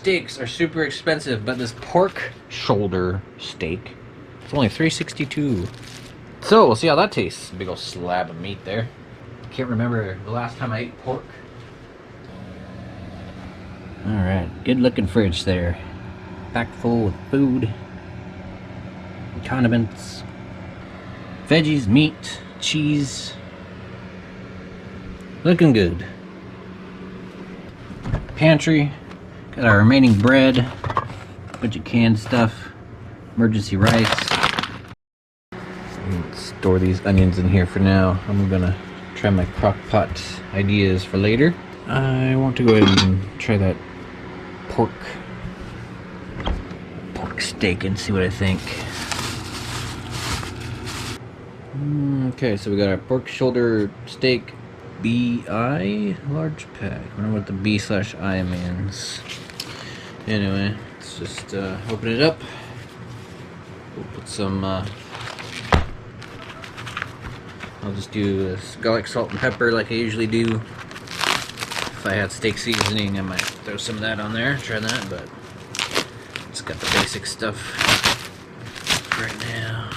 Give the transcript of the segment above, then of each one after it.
steaks are super expensive, but this pork shoulder steak, it's only $3.62. So we'll see how that tastes. Big old slab of meat there. Can't remember the last time I ate pork. Alright, good looking fridge there. Packed full with food, condiments, veggies, meat, cheese. Looking good. Pantry, got our remaining bread, bunch of canned stuff, emergency rice. Store these onions in here for now. I'm gonna try my crock pot ideas for later. I want to go ahead and try that pork steak and see what I think. Okay, so we got our pork shoulder steak BI large pack. I wonder what the B/I means. Anyway, let's just open it up. We'll put some I'll just do garlic, salt, and pepper like I usually do. If I had steak seasoning, I might throw some of that on there, try that, but just got the basic stuff right now.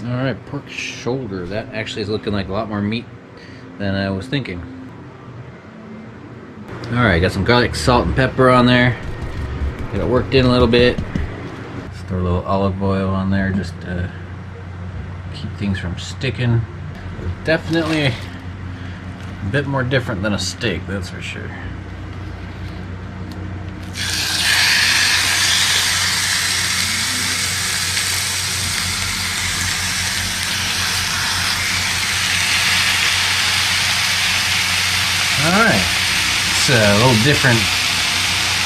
Alright, pork shoulder. That actually is looking like a lot more meat than I was thinking. Alright, got some garlic, salt, and pepper on there. Got it worked in a little bit. Just throw a little olive oil on there just to keep things from sticking. Definitely a bit more different than a steak, that's for sure. Alright, it's a little different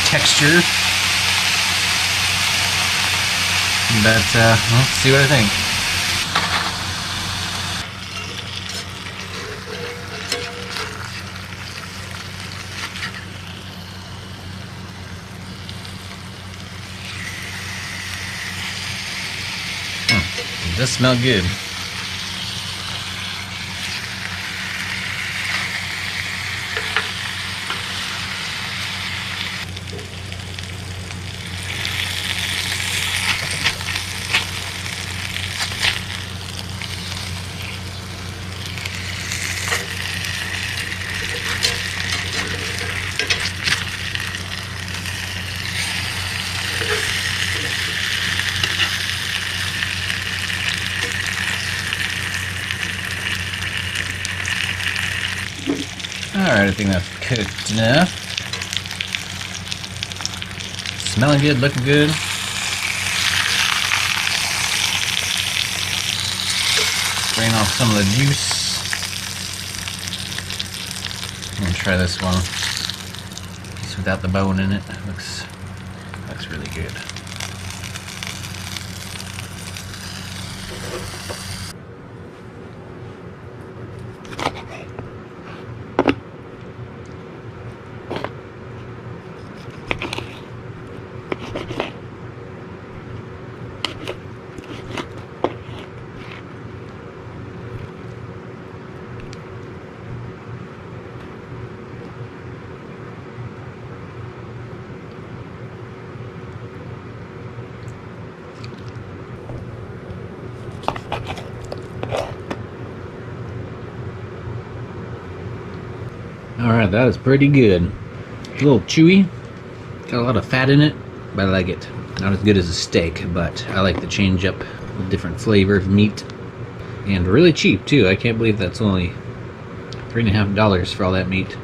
texture, but let's see what I think. It does smell good. Alright, I think that's cooked enough. Smelling good, looking good. Drain off some of the juice. I'm gonna try this one. Just without the bone in it. Looks really good. Alright, that is pretty good. A little chewy, got a lot of fat in it, but I like it. Not as good as a steak, but I like the change up with different flavor of meat. And really cheap too. I can't believe that's only $3.50 for all that meat.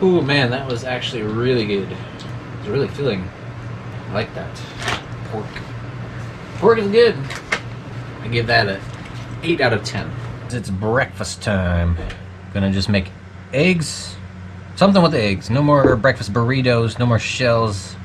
Oh man, that was actually really good. It's really filling. I like that. Pork. Pork is good. I give that a 8 out of 10. It's breakfast time. Gonna just make eggs. Something with eggs. No more breakfast burritos, no more shells.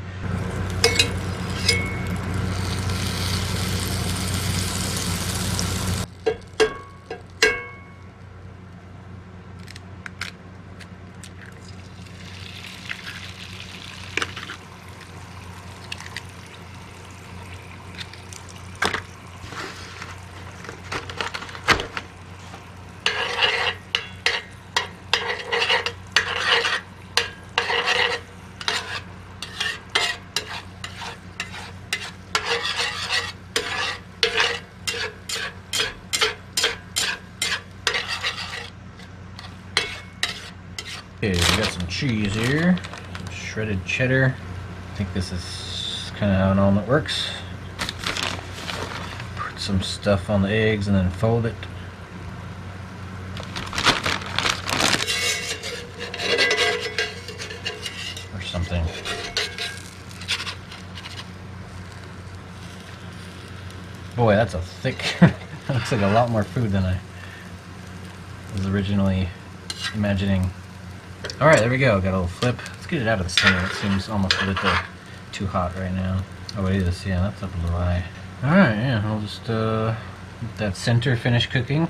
Okay, we got some cheese here, some shredded cheddar. I think this is kind of how an omelet works. Put some stuff on the eggs and then fold it. Or something. Boy, that's a thick, that looks like a lot more food than I was originally imagining. Alright, there we go, got a little flip. Let's get it out of the steamer. It seems almost a little too hot right now. Oh, it is, yeah, that's up a little high. Alright, yeah, I'll just let that center finish cooking.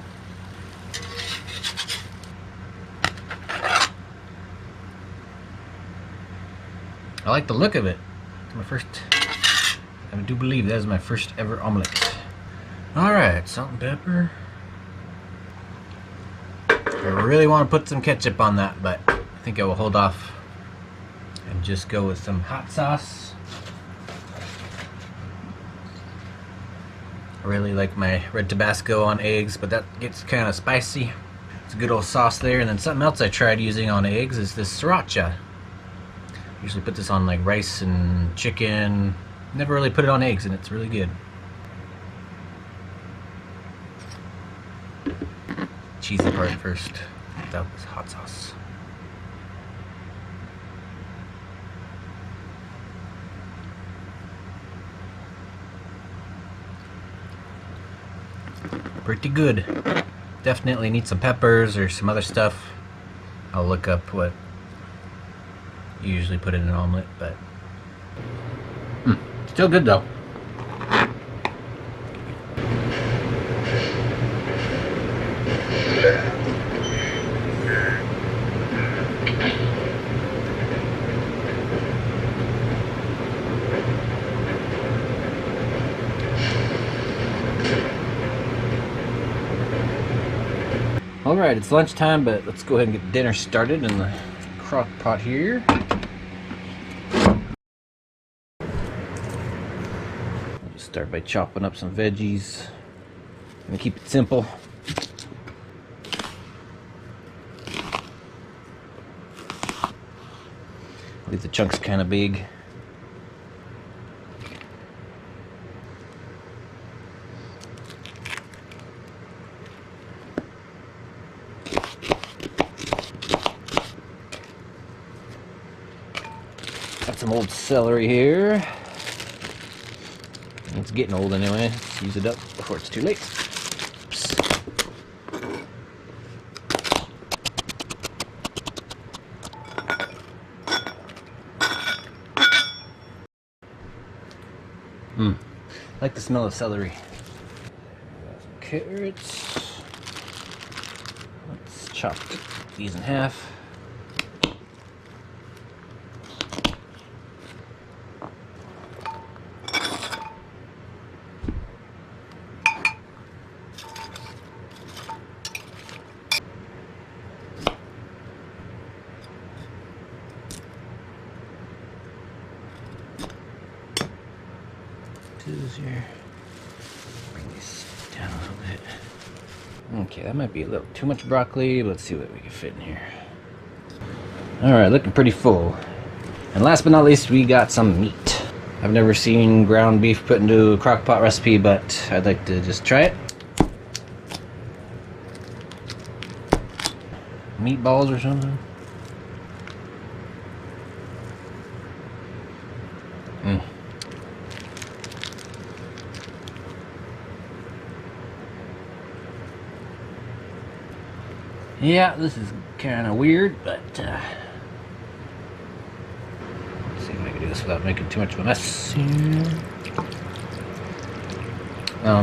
I like the look of it. It's my first, I do believe that is my first ever omelet. Alright, salt and pepper. I really want to put some ketchup on that, but I think I will hold off and just go with some hot sauce. I really like my red Tabasco on eggs, but that gets kind of spicy. It's a good old sauce there. And then something else I tried using on eggs is this sriracha. Usually put this on like rice and chicken. Never really put it on eggs, and it's really good. Cheesy part first, without this hot sauce. Pretty good. Definitely need some peppers or some other stuff. I'll look up what you usually put in an omelet, but still good though. Alright, it's lunchtime, but let's go ahead and get dinner started in the crock pot here. I'll just start by chopping up some veggies. I'm gonna keep it simple. Leave the chunks kind of big. Got some old celery here. It's getting old anyway. Let's use it up before it's too late. Oops. I like the smell of celery. Some carrots. Let's chop these in half. Here. Bring these down a little bit. Okay, that might be a little too much broccoli, but let's see what we can fit in here. Alright, looking pretty full. And last but not least, we got some meat. I've never seen ground beef put into a crock pot recipe, but I'd like to just try it. Meatballs or something. Yeah, this is kind of weird, but let's see if I can do this without making too much of a mess here.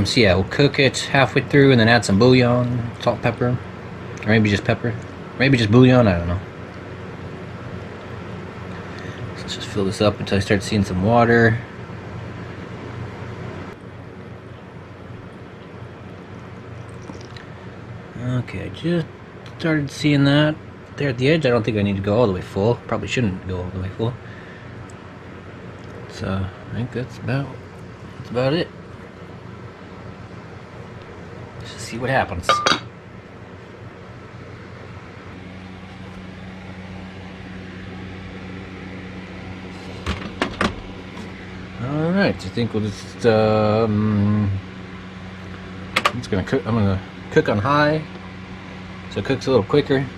So yeah, we'll cook it halfway through and then add some bouillon, salt, pepper, or maybe just pepper, maybe just bouillon, I don't know. So let's just fill this up until I start seeing some water. Okay, just started seeing that there at the edge. I don't think I need to go all the way full. Probably shouldn't go all the way full. So I think that's about it. Let's just see what happens. Alright, I think we'll just I'm gonna cook on high so it cooks a little quicker. I'm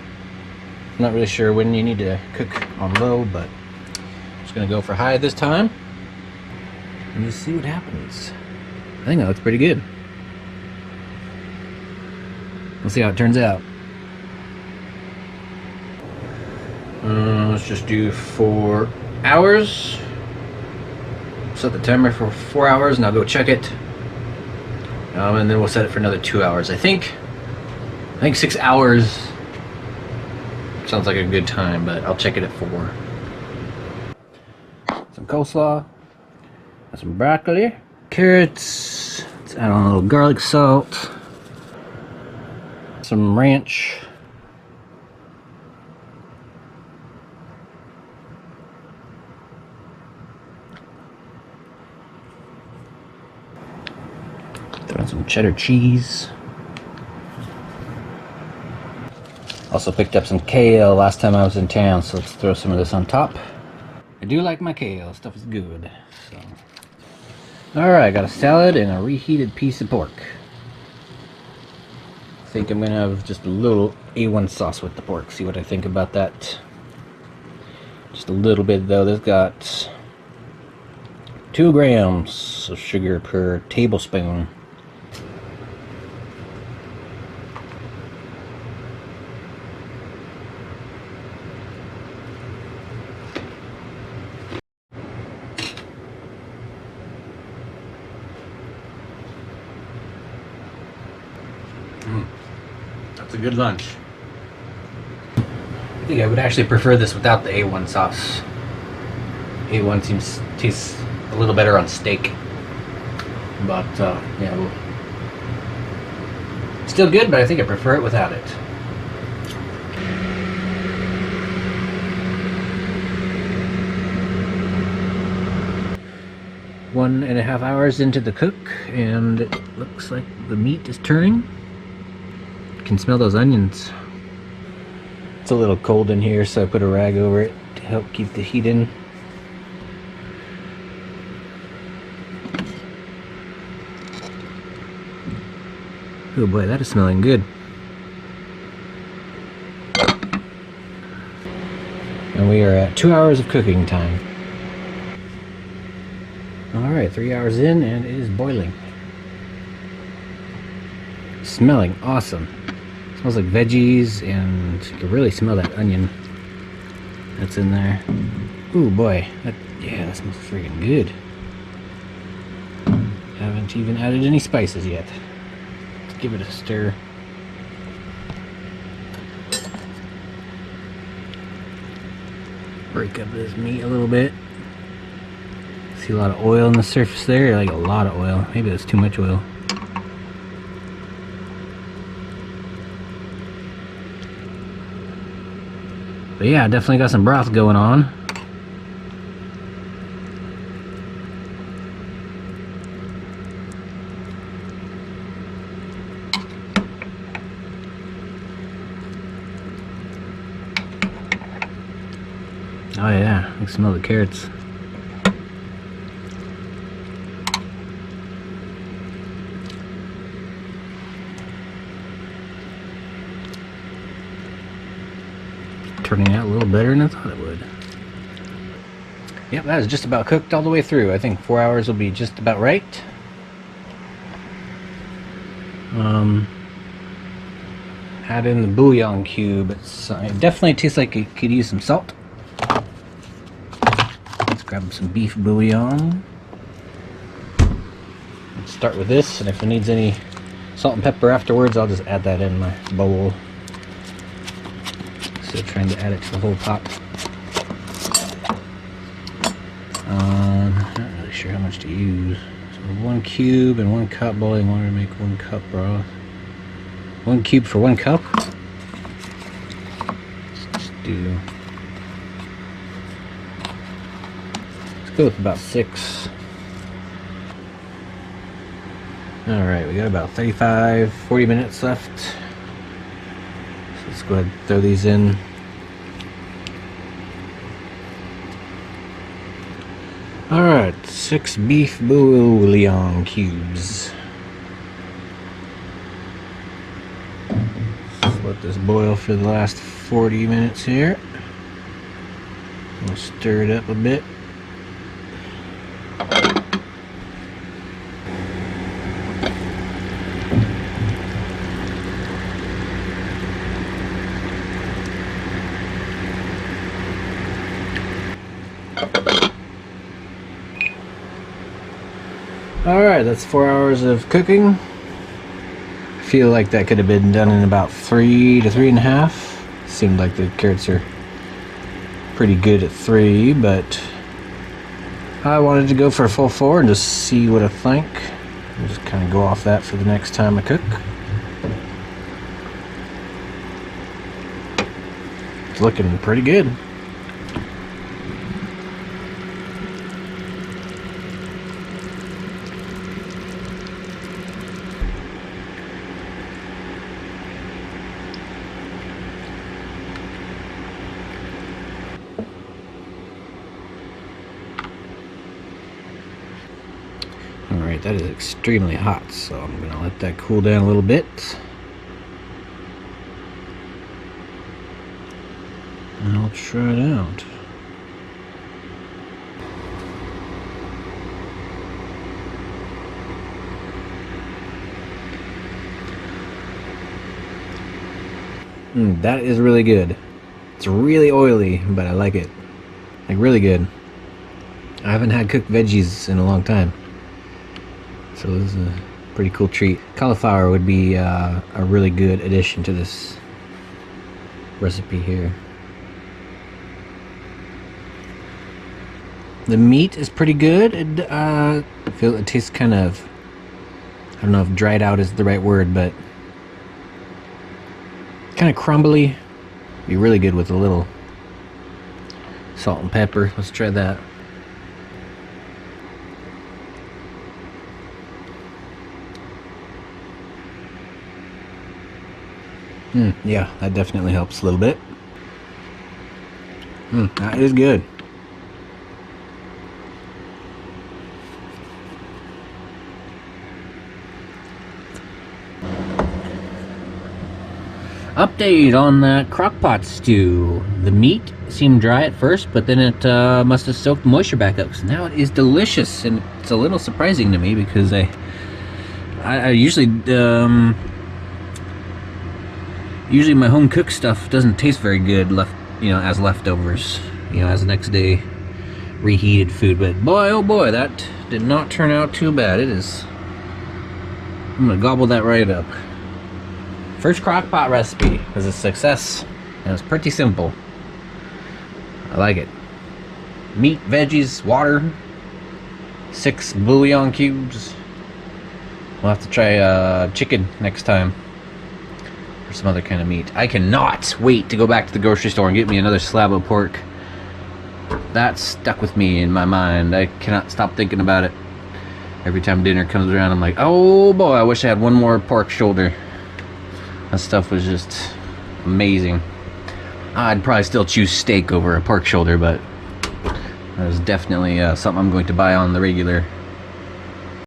not really sure when you need to cook on low, but I'm just gonna go for high this time and just see what happens. I think that looks pretty good. We'll see how it turns out. Let's just do 4 hours. Set the timer for 4 hours and I'll go check it. And then we'll set it for another 2 hours. I think 6 hours sounds like a good time, but I'll check it at 4. Some coleslaw, some broccoli, carrots, let's add on a little garlic salt, some ranch, throw in some cheddar cheese. Also picked up some kale last time I was in town, so let's throw some of this on top. I do like my kale, stuff is good. So. Alright, got a salad and a reheated piece of pork. I think I'm gonna have just a little A1 sauce with the pork, see what I think about that. Just a little bit though. This got 2 grams of sugar per tablespoon. That's a good lunch. I think I would actually prefer this without the A1 sauce. A1 tastes a little better on steak. But yeah, still good, but I think I prefer it without it. One and a half hours into the cook, and it looks like the meat is turning. Can smell those onions. It's a little cold in here, so I put a rag over it to help keep the heat in. Oh boy, that is smelling good. And we are at 2 hours of cooking time. Alright, 3 hours in and it is boiling. Smelling awesome. Smells like veggies, and you can really smell that onion that's in there. Ooh boy, that smells freaking good. Haven't even added any spices yet. Let's give it a stir. Break up this meat a little bit. See a lot of oil on the surface there, like a lot of oil. Maybe that's too much oil. But yeah, definitely got some broth going on. Oh yeah, I can smell the carrots. Turning out a little better than I thought it would. Yep, that is just about cooked all the way through. I think 4 hours will be just about right. Add in the bouillon cube. It definitely tastes like it could use some salt. Let's grab some beef bouillon. Let's start with this, and if it needs any salt and pepper afterwards, I'll just add that in my bowl. Still trying to add it to the whole pot. Not really sure how much to use. So 1 cube and 1 cup boiling water to make 1 cup broth. 1 cube for 1 cup. Let's go with about 6. Alright, we got about 40 minutes left. So let's go ahead and throw these in. Alright, 6 beef bouillon cubes. Let's let this boil for the last 40 minutes here. We'll stir it up a bit. Alright, that's 4 hours of cooking. I feel like that could have been done in about 3 to 3.5. Seemed like the carrots are pretty good at 3, but I wanted to go for a full 4 and just see what I think. I'll just kind of go off that for the next time I cook. It's looking pretty good. Alright, that is extremely hot, so I'm going to let that cool down a little bit. And I'll try it out. That is really good. It's really oily, but I like it. Like, really good. I haven't had cooked veggies in a long time. So this is a pretty cool treat. Cauliflower would be a really good addition to this recipe here. The meat is pretty good. I feel it tastes kind of, I don't know if dried out is the right word, but kind of crumbly. Be really good with a little salt and pepper. Let's try that. Yeah, that definitely helps a little bit. That is good. Update on that crock pot stew. The meat seemed dry at first, but then it must have soaked moisture back up. So now it is delicious, and it's a little surprising to me because I usually usually my home cooked stuff doesn't taste very good as leftovers, as next day reheated food. But boy, oh boy, that did not turn out too bad. I'm gonna gobble that right up. First crock pot recipe was a success, and it's pretty simple. I like it. Meat, veggies, water, 6 bouillon cubes. We'll have to try chicken next time, or some other kind of meat. I cannot wait to go back to the grocery store and get me another slab of pork. That's stuck with me in my mind. I cannot stop thinking about it. Every time dinner comes around, I'm like, oh boy, I wish I had one more pork shoulder. That stuff was just amazing. I'd probably still choose steak over a pork shoulder, but that was definitely something I'm going to buy on the regular.